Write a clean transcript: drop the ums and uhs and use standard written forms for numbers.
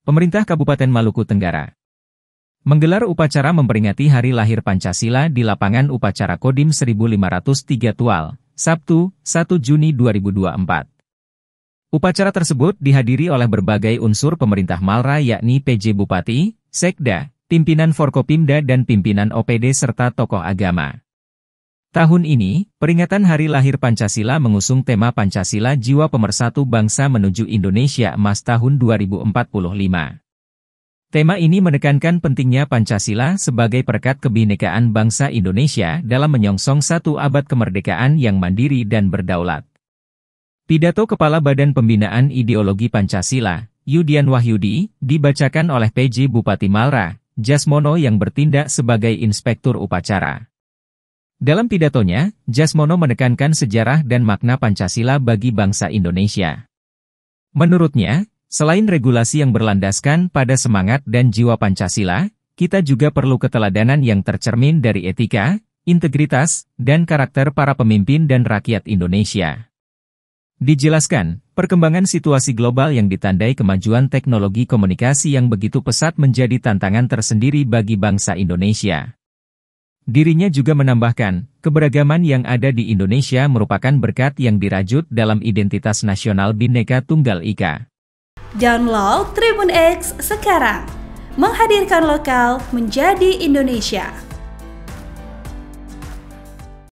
Pemerintah Kabupaten Maluku Tenggara menggelar upacara memperingati Hari Lahir Pancasila di Lapangan Upacara Kodim 1503 Tual, Sabtu, 1 Juni 2024. Upacara tersebut dihadiri oleh berbagai unsur pemerintah Malra yakni PJ Bupati, Sekda, pimpinan Forkopimda dan pimpinan OPD serta tokoh agama. Tahun ini, peringatan Hari Lahir Pancasila mengusung tema Pancasila Jiwa Pemersatu Bangsa Menuju Indonesia Emas tahun 2045. Tema ini menekankan pentingnya Pancasila sebagai perekat kebinekaan bangsa Indonesia dalam menyongsong satu abad kemerdekaan yang mandiri dan berdaulat. Pidato Kepala Badan Pembinaan Ideologi Pancasila, Yudian Wahyudi, dibacakan oleh PJ Bupati Malra, Jasmono yang bertindak sebagai inspektur upacara. Dalam pidatonya, Jasmono menekankan sejarah dan makna Pancasila bagi bangsa Indonesia. Menurutnya, selain regulasi yang berlandaskan pada semangat dan jiwa Pancasila, kita juga perlu keteladanan yang tercermin dari etika, integritas, dan karakter para pemimpin dan rakyat Indonesia. Dijelaskan, perkembangan situasi global yang ditandai kemajuan teknologi komunikasi yang begitu pesat menjadi tantangan tersendiri bagi bangsa Indonesia. Dirinya juga menambahkan, keberagaman yang ada di Indonesia merupakan berkat yang dirajut dalam identitas nasional Bhinneka Tunggal Ika. Download Tribun X sekarang, menghadirkan lokal menjadi Indonesia.